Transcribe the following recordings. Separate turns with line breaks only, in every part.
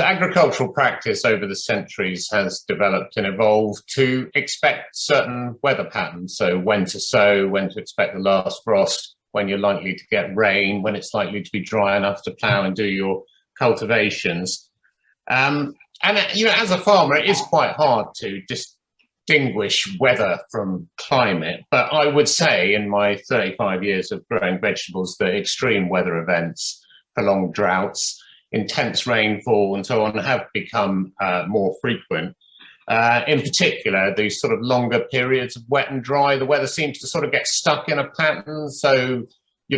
agricultural practice over the centuries has developed and evolved to expect certain weather patterns. So when to sow, when to expect the last frost, when you're likely to get rain, when it's likely to be dry enough to plough and do your cultivations. And as a farmer, it is quite hard to distinguish weather from climate. But I would say in my 35 years of growing vegetables, the extreme weather events, prolonged droughts, intense rainfall and so on have become more frequent. In particular, these sort of longer periods of wet and dry, the weather seems to sort of get stuck in a pattern. So,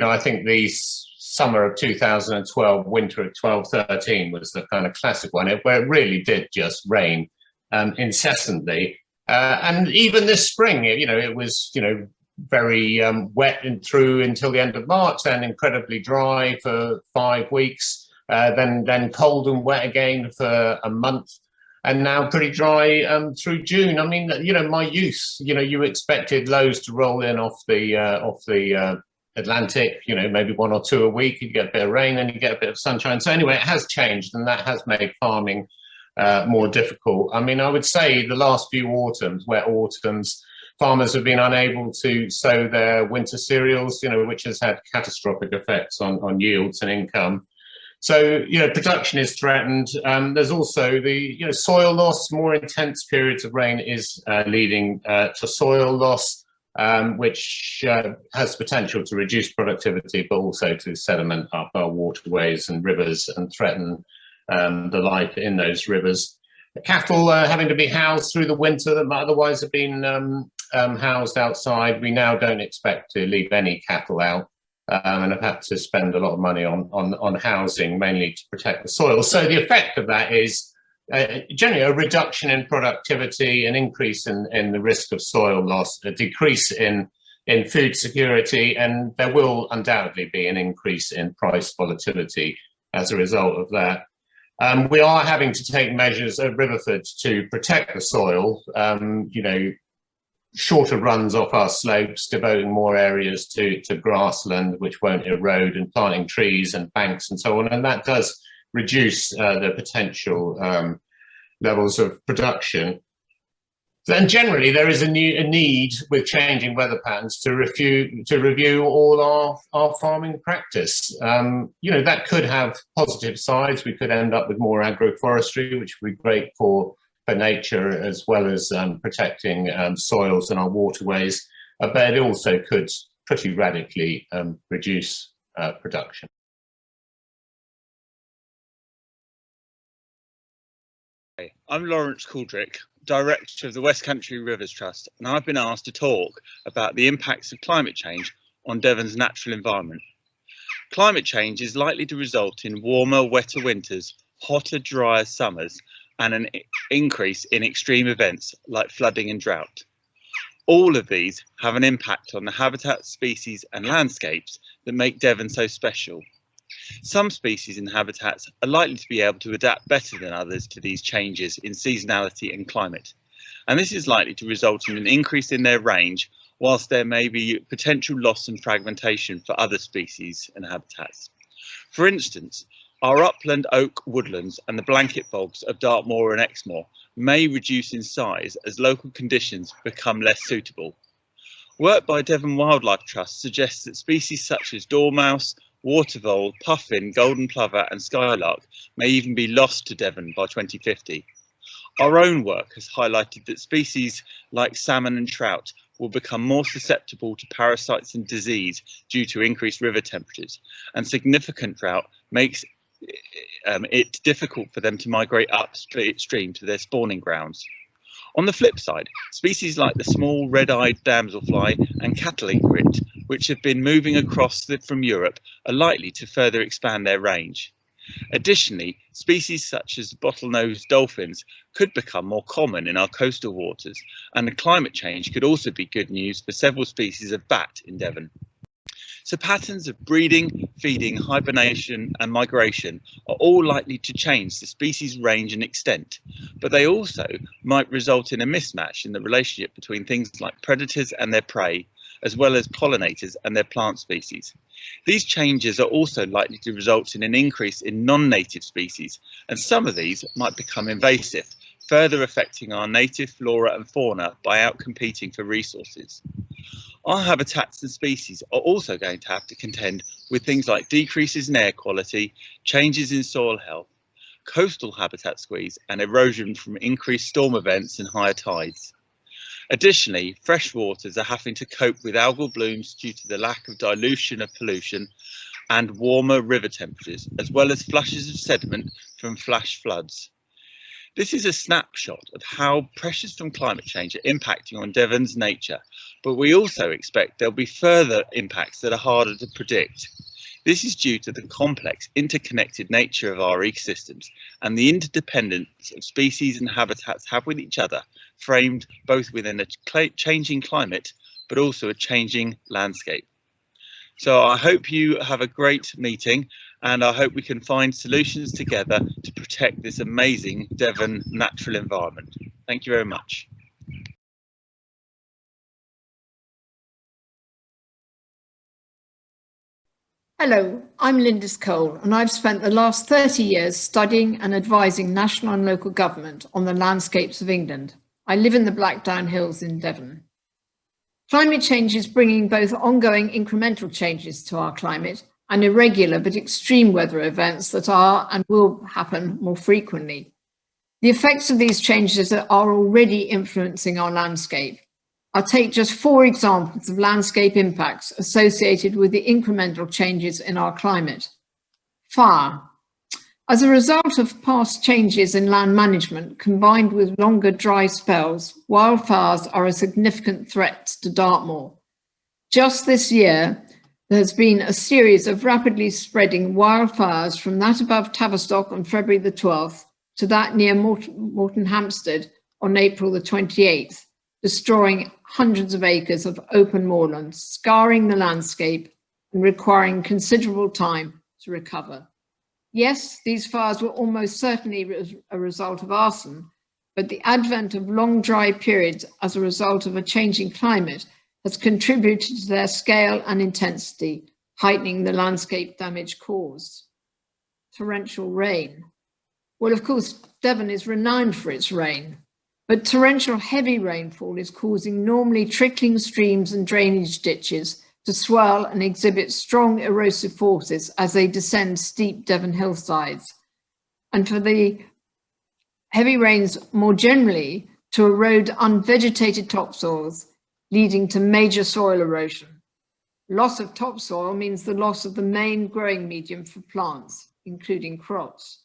I think the summer of 2012, winter of 12-13 was the kind of classic one where it really did just rain incessantly. And even this spring, it was, very wet and through until the end of March, then incredibly dry for 5 weeks. Then cold and wet again for a month, and now pretty dry through June. I mean, my youth, you expected lows to roll in off the Atlantic, maybe 1 or 2 a week. You get a bit of rain and you get a bit of sunshine. So anyway, it has changed, and that has made farming more difficult. I mean, I would say the last few autumns, wet autumns, farmers have been unable to sow their winter cereals, which has had catastrophic effects on yields and income. So, production is threatened. There's also the, soil loss. More intense periods of rain is leading to soil loss, which has potential to reduce productivity, but also to sediment up our waterways and rivers and threaten the life in those rivers. The cattle having to be housed through the winter that might otherwise have been housed outside. We now don't expect to leave any cattle out. And have had to spend a lot of money on housing, mainly to protect the soil. So the effect of that is generally a reduction in productivity, an increase in the risk of soil loss, a decrease in food security, and there will undoubtedly be an increase in price volatility as a result of that. We are having to take measures at Riverford to protect the soil, shorter runs off our slopes, devoting more areas to grassland, which won't erode, and planting trees and banks and so on. And that does reduce the potential levels of production. Then generally there is a need with changing weather patterns to review all our farming practice. That could have positive sides. We could end up with more agroforestry, which would be great for nature, as well as protecting soils and our waterways, but it also could pretty radically reduce production.
I'm Lawrence Couldrick, Director of the Westcountry Rivers Trust, and I've been asked to talk about the impacts of climate change on Devon's natural environment. Climate change is likely to result in warmer, wetter winters, hotter, drier summers, and an increase in extreme events like flooding and drought. All of these have an impact on the habitat, species and landscapes that make Devon so special. Some species and habitats are likely to be able to adapt better than others to these changes in seasonality and climate, and this is likely to result in an increase in their range, whilst there may be potential loss and fragmentation for other species and habitats. For instance, our upland oak woodlands and the blanket bogs of Dartmoor and Exmoor may reduce in size as local conditions become less suitable. Work by Devon Wildlife Trust suggests that species such as dormouse, water vole, puffin, golden plover and skylark may even be lost to Devon by 2050. Our own work has highlighted that species like salmon and trout will become more susceptible to parasites and disease due to increased river temperatures, and significant drought makes it difficult for them to migrate upstream to their spawning grounds. On the flip side, species like the small red-eyed damselfly and cattle egret, which have been moving across from Europe, are likely to further expand their range. Additionally, species such as bottlenose dolphins could become more common in our coastal waters, and climate change could also be good news for several species of bat in Devon. So patterns of breeding, feeding, hibernation and migration are all likely to change the species range and extent, but they also might result in a mismatch in the relationship between things like predators and their prey, as well as pollinators and their plant species. These changes are also likely to result in an increase in non-native species, and some of these might become invasive, further affecting our native flora and fauna by outcompeting for resources. Our habitats and species are also going to have to contend with things like decreases in air quality, changes in soil health, coastal habitat squeeze, and erosion from increased storm events and higher tides. Additionally, freshwaters are having to cope with algal blooms due to the lack of dilution of pollution and warmer river temperatures, as well as flushes of sediment from flash floods. This is a snapshot of how pressures from climate change are impacting on Devon's nature, but we also expect there'll be further impacts that are harder to predict. This is due to the complex, interconnected nature of our ecosystems and the interdependence of species and habitats have with each other, framed both within a changing climate, but also a changing landscape. So I hope you have a great meeting, and I hope we can find solutions together to protect this amazing Devon natural environment. Thank you very much.
Hello, I'm Lyndis and I've spent the last 30 years studying and advising national and local government on the landscapes of England. I live in the Blackdown Hills in Devon. Climate change is bringing both ongoing incremental changes to our climate and irregular but extreme weather events that are and will happen more frequently. The effects of these changes are already influencing our landscape. I'll take just 4 examples of landscape impacts associated with the incremental changes in our climate. Fire. As a result of past changes in land management combined with longer dry spells, wildfires are a significant threat to Dartmoor. Just this year, there has been a series of rapidly spreading wildfires from that above Tavistock on February the 12th to that near Morton Hampstead on April the 28th, destroying hundreds of acres of open moorland, scarring the landscape and requiring considerable time to recover. Yes, these fires were almost certainly a result of arson, but the advent of long dry periods as a result of a changing climate has contributed to their scale and intensity, heightening the landscape damage caused. Torrential rain. Well, of course, Devon is renowned for its rain, but torrential heavy rainfall is causing normally trickling streams and drainage ditches to swell and exhibit strong erosive forces as they descend steep Devon hillsides, and for the heavy rains more generally to erode unvegetated topsoils, leading to major soil erosion. Loss of topsoil means the loss of the main growing medium for plants, including crops.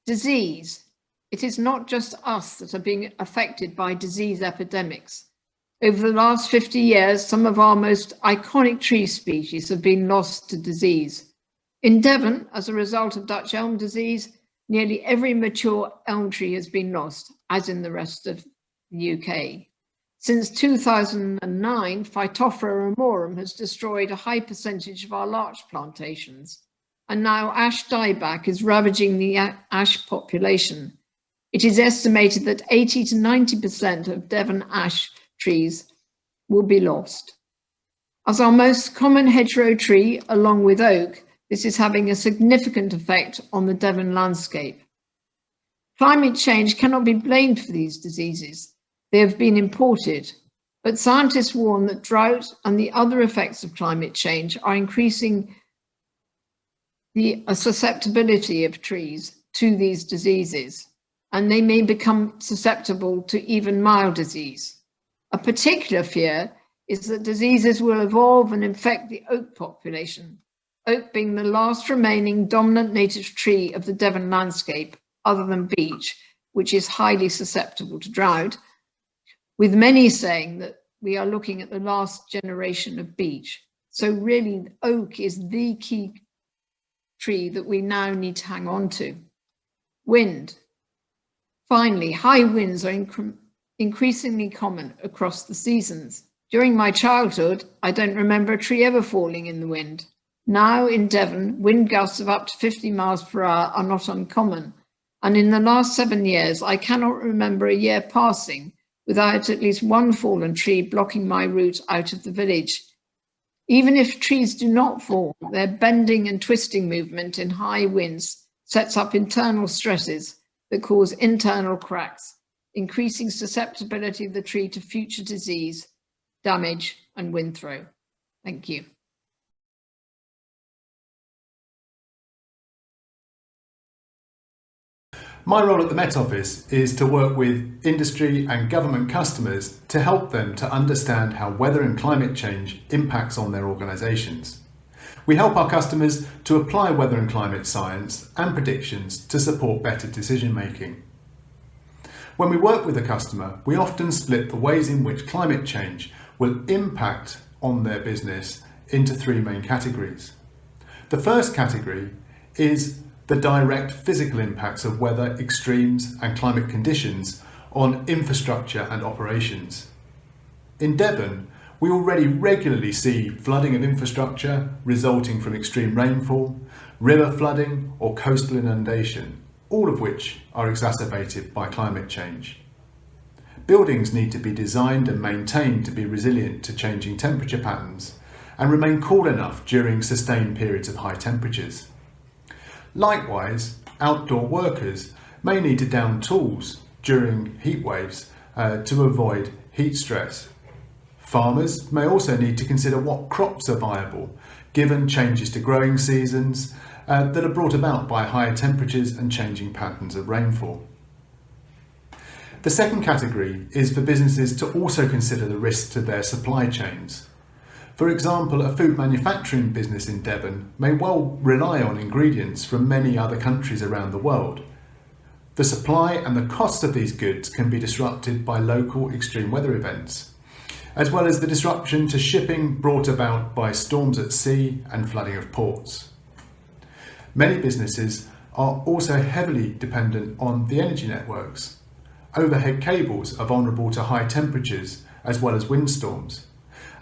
Disease. It is not just us that are being affected by disease epidemics. Over the last 50 years, some of our most iconic tree species have been lost to disease. In Devon, as a result of Dutch elm disease, nearly every mature elm tree has been lost, as in the rest of the UK. Since 2009, Phytophthora ramorum has destroyed a high percentage of our larch plantations, and now ash dieback is ravaging the ash population. It is estimated that 80 to 90% of Devon ash trees will be lost. As our most common hedgerow tree, along with oak, this is having a significant effect on the Devon landscape. Climate change cannot be blamed for these diseases. They have been imported, but scientists warn that drought and the other effects of climate change are increasing the susceptibility of trees to these diseases, and they may become susceptible to even mild disease. A particular fear is that diseases will evolve and infect the oak population, oak being the last remaining dominant native tree of the Devon landscape, other than beech, which is highly susceptible to drought, with many saying that we are looking at the last generation of beech. So really, oak is the key tree that we now need to hang on to. Wind. Finally, high winds are increasingly common across the seasons. During my childhood, I don't remember a tree ever falling in the wind. Now in Devon, wind gusts of up to 50 miles per hour are not uncommon. And in the last 7 years, I cannot remember a year passing without at least one fallen tree blocking my route out of the village. Even if trees do not fall, their bending and twisting movement in high winds sets up internal stresses that cause internal cracks, increasing susceptibility of the tree to future disease, damage, and wind throw. Thank you.
My role at the Met Office is to work with industry and government customers to help them to understand how weather and climate change impacts on their organisations. We help our customers to apply weather and climate science and predictions to support better decision making. When we work with a customer, we often split the ways in which climate change will impact on their business into three main categories. The first category is the direct physical impacts of weather extremes and climate conditions on infrastructure and operations. In Devon, we already regularly see flooding of infrastructure resulting from extreme rainfall, river flooding or coastal inundation, all of which are exacerbated by climate change. Buildings need to be designed and maintained to be resilient to changing temperature patterns and remain cool enough during sustained periods of high temperatures. Likewise, outdoor workers may need to down tools during heat waves to avoid heat stress. Farmers may also need to consider what crops are viable, given changes to growing seasons that are brought about by higher temperatures and changing patterns of rainfall. The second category is for businesses to also consider the risks to their supply chains. For example, a food manufacturing business in Devon may well rely on ingredients from many other countries around the world. The supply and the cost of these goods can be disrupted by local extreme weather events, as well as the disruption to shipping brought about by storms at sea and flooding of ports. Many businesses are also heavily dependent on the energy networks. Overhead cables are vulnerable to high temperatures as well as windstorms.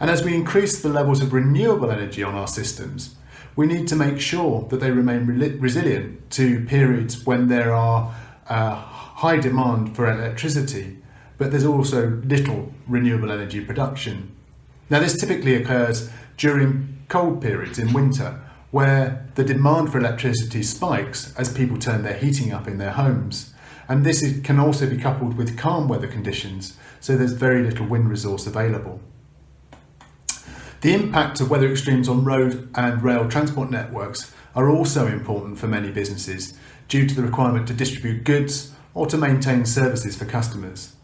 And as we increase the levels of renewable energy on our systems, we need to make sure that they remain resilient to periods when there are high demand for electricity, but there's also little renewable energy production. Now, this typically occurs during cold periods in winter, where the demand for electricity spikes as people turn their heating up in their homes. And this can also be coupled with calm weather conditions, so there's very little wind resource available. The impact of weather extremes on road and rail transport networks are also important for many businesses due to the requirement to distribute goods or to maintain services for customers.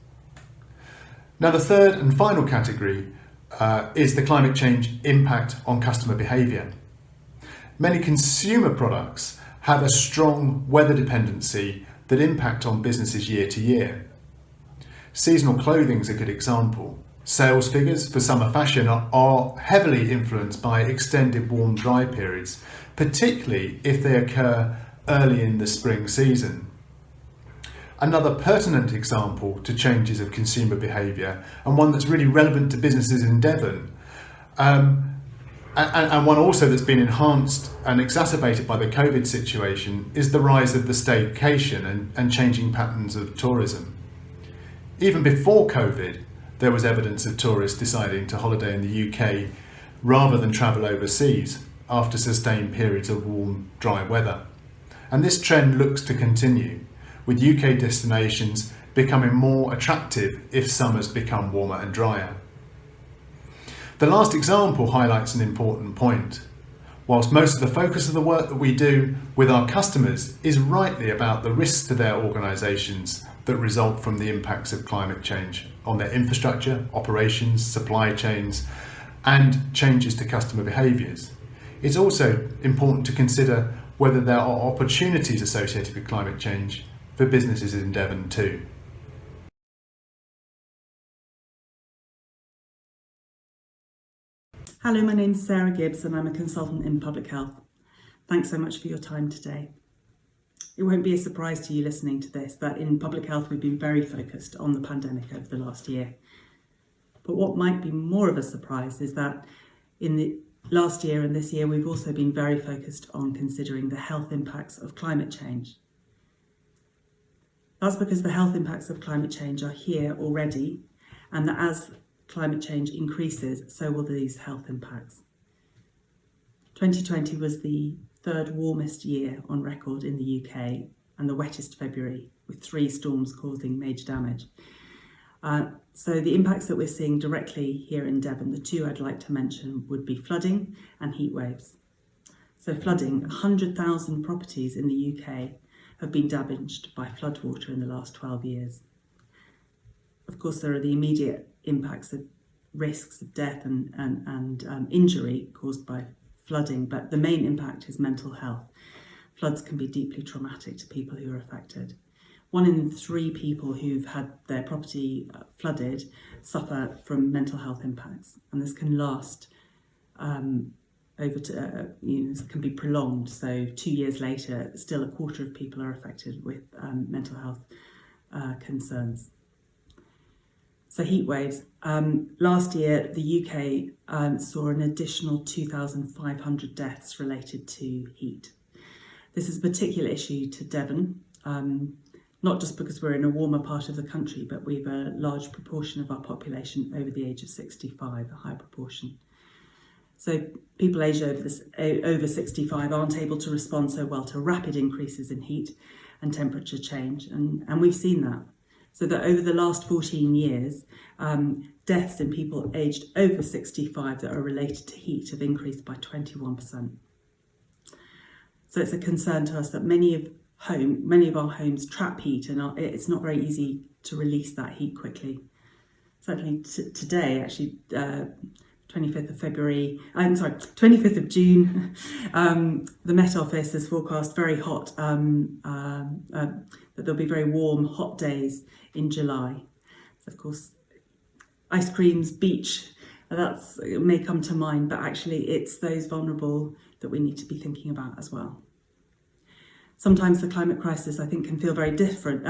Now, the third and final category is the climate change impact on customer behaviour. Many consumer products have a strong weather dependency that impact on businesses year to year. Seasonal clothing is a good example. Sales figures for summer fashion are heavily influenced by extended warm, dry periods, particularly if they occur early in the spring season. Another pertinent example to changes of consumer behaviour, and one that's really relevant to businesses in Devon, and one also that's been enhanced and exacerbated by the COVID situation, is the rise of the staycation and changing patterns of tourism. Even before COVID, there was evidence of tourists deciding to holiday in the UK rather than travel overseas after sustained periods of warm, dry weather. And this trend looks to continue, with UK destinations becoming more attractive if summers become warmer and drier. The last example highlights an important point. Whilst most of the focus of the work that we do with our customers is rightly about the risks to their organisations that result from the impacts of climate change on their infrastructure, operations, supply chains, and changes to customer behaviours, it's also important to consider whether there are opportunities associated with climate change for businesses in Devon too.
Hello, my name is Sara Gibbs and I'm a consultant in public health. Thanks so much for your time today. It won't be a surprise to you listening to this that in public health we've been very focused on the pandemic over the last year. But what might be more of a surprise is that in the last year and this year we've also been very focused on considering the health impacts of climate change. That's because the health impacts of climate change are here already and that as climate change increases, so will these health impacts. 2020 was the third warmest year on record in the UK and the wettest February, with 3 storms causing major damage. So the impacts that we're seeing directly here in Devon, the 2 I'd like to mention would be flooding and heat waves. So flooding, 100,000 properties in the UK have been damaged by floodwater in the last 12 years. Of course, there are the immediate impacts of risks of death and injury caused by flooding, but the main impact is mental health. Floods can be deeply traumatic to people who are affected. 1 in 3 people who've had their property flooded suffer from mental health impacts, and this can last over to, can be prolonged. So 2 years later, still a quarter of people are affected with mental health concerns. So heat waves. Last year, the UK saw an additional 2,500 deaths related to heat. This is a particular issue to Devon, not just because we're in a warmer part of the country, but we've a large proportion of our population over the age of 65, a high proportion. So people aged over 65 aren't able to respond so well to rapid increases in heat and temperature change, and we've seen that. So that over the last 14 years, deaths in people aged over 65 that are related to heat have increased by 21%. So it's a concern to us that many of our homes trap heat, and it's not very easy to release that heat quickly. Certainly today, actually, 25th of June, the Met Office has forecast very hot, that there'll be very warm, hot days in July. So of course, ice creams, beach, it may come to mind, but actually it's those vulnerable that we need to be thinking about as well. Sometimes the climate crisis, I think, can feel very different,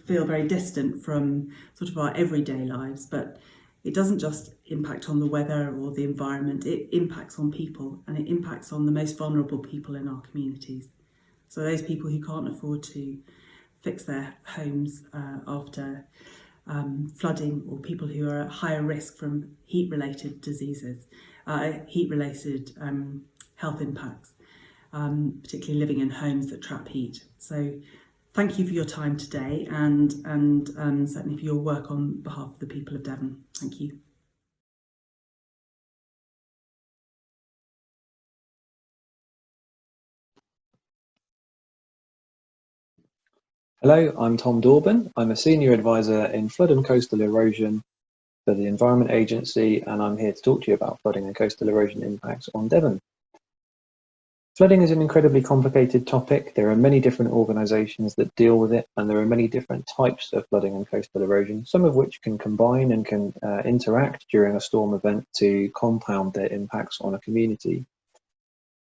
feel very distant from sort of our everyday lives, but it doesn't just impact on the weather or the environment, it impacts on people, and it impacts on the most vulnerable people in our communities. So those people who can't afford to fix their homes after flooding, or people who are at higher risk from heat-related diseases, heat-related health impacts, particularly living in homes that trap heat. So thank you for your time today, and certainly for your work on behalf of the people of Devon. Thank you.
Hello, I'm Tom Dauben. I'm a Senior Advisor in Flood and Coastal Erosion for the Environment Agency, and I'm here to talk to you about flooding and coastal erosion impacts on Devon. Flooding is an incredibly complicated topic. There are many different organisations that deal with it, and there are many different types of flooding and coastal erosion, some of which can combine and can interact during a storm event to compound their impacts on a community.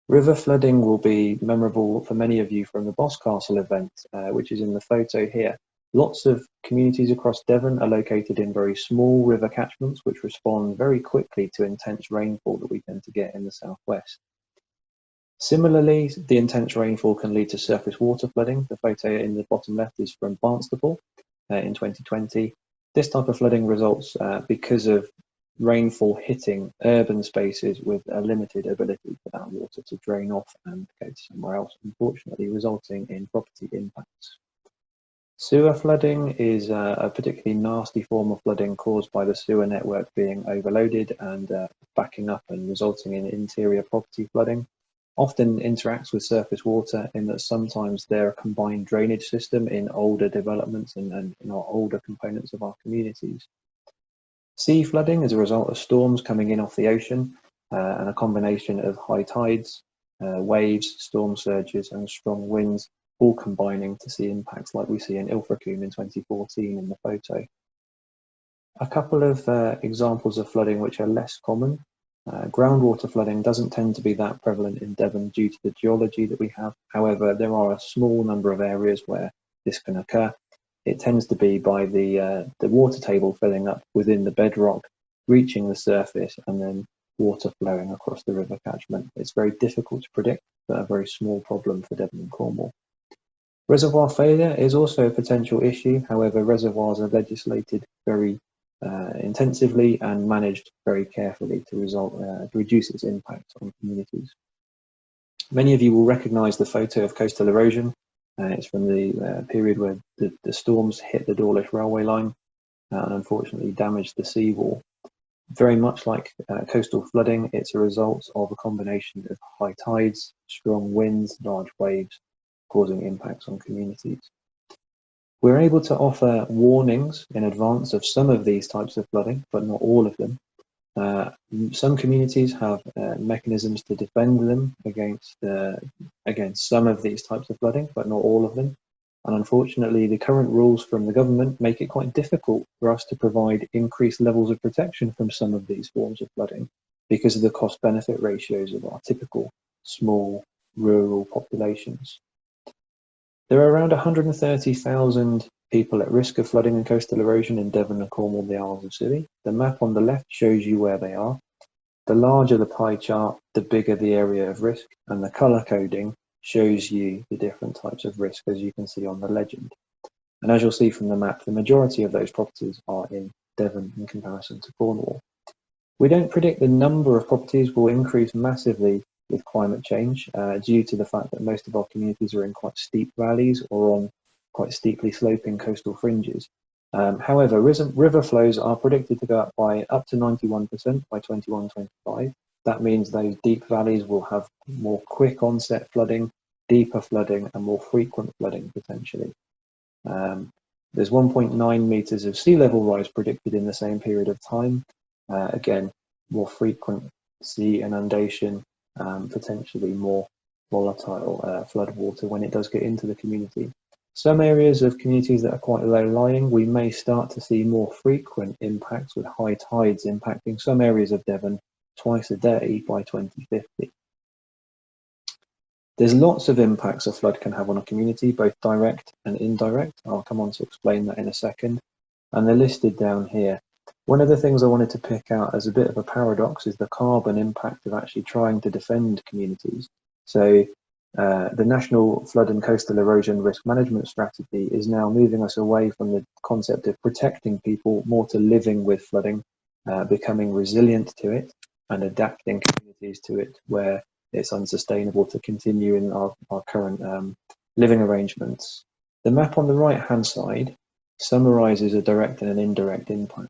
River flooding will be memorable for many of you from the Boscastle event, which is in the photo here. Lots of communities across Devon are located in very small river catchments, which respond very quickly to intense rainfall that we tend to get in the southwest. Similarly, the intense rainfall can lead to surface water flooding. The photo in the bottom left is from Barnstaple in 2020. This type of flooding results because of rainfall hitting urban spaces with a limited ability for that water to drain off and go to somewhere else, unfortunately resulting in property impacts. Sewer flooding is a particularly nasty form of flooding caused by the sewer network being overloaded and backing up and resulting in interior property flooding. Often interacts with surface water in that sometimes they're a combined drainage system in older developments and in our older components of our communities. Sea flooding is a result of storms coming in off the ocean and a combination of high tides, waves, storm surges and strong winds, all combining to see impacts like we see in Ilfracombe in 2014 in the photo. A couple of examples of flooding which are less common. Groundwater flooding doesn't tend to be that prevalent in Devon due to the geology that we have. However, there are a small number of areas where this can occur. It tends to be by the water table filling up within the bedrock, reaching the surface and then water flowing across the river catchment. It's very difficult to predict, but a very small problem for Devon and Cornwall. Reservoir failure is also a potential issue. However, reservoirs are legislated very intensively and managed very carefully to reduce its impact on communities. Many of you will recognise the photo of coastal erosion. It's from the period where the storms hit the Dawlish railway line and unfortunately damaged the seawall. Very much like coastal flooding, it's a result of a combination of high tides, strong winds, large waves, causing impacts on communities. We're able to offer warnings in advance of some of these types of flooding, but not all of them. Some communities have mechanisms to defend them against some of these types of flooding, but not all of them. And unfortunately, the current rules from the government make it quite difficult for us to provide increased levels of protection from some of these forms of flooding because of the cost-benefit ratios of our typical small rural populations. There are around 130,000 people at risk of flooding and coastal erosion in Devon and Cornwall, the Isles of Scilly. The map on the left shows you where they are. The larger the pie chart, the bigger the area of risk, and the colour coding shows you the different types of risk, as you can see on the legend. And as you'll see from the map, the majority of those properties are in Devon in comparison to Cornwall. We don't predict the number of properties will increase massively with climate change due to the fact that most of our communities are in quite steep valleys or on quite steeply sloping coastal fringes. However, river flows are predicted to go up by up to 91% by 2125. That means those deep valleys will have more quick onset flooding, deeper flooding, and more frequent flooding potentially. There's 1.9 metres of sea level rise predicted in the same period of time. Again, more frequent sea inundation, potentially more volatile flood water when it does get into the community. Some areas of communities that are quite low lying, we may start to see more frequent impacts with high tides impacting some areas of Devon twice a day by 2050. There's lots of impacts a flood can have on a community, both direct and indirect. I'll come on to explain that in a second. And they're listed down here. One of the things I wanted to pick out as a bit of a paradox is the carbon impact of actually trying to defend communities. So the National Flood and Coastal Erosion Risk Management Strategy is now moving us away from the concept of protecting people more to living with flooding, becoming resilient to it and adapting communities to it where it's unsustainable to continue in our current living arrangements. The map on the right-hand side summarises a direct and an indirect impact.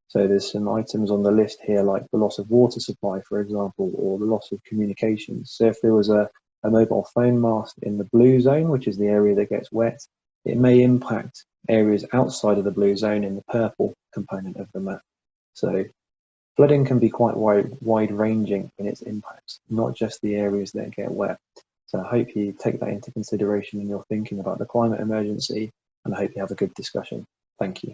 So there's some items on the list here like the loss of water supply, for example, or the loss of communications. So if there was a mobile phone mast in the blue zone, which is the area that gets wet, it may impact areas outside of the blue zone in the purple component of the map. So flooding can be quite wide-ranging in its impacts, not just the areas that get wet. So I hope you take that into consideration in your thinking about the climate emergency, and I hope you have a good discussion. Thank you.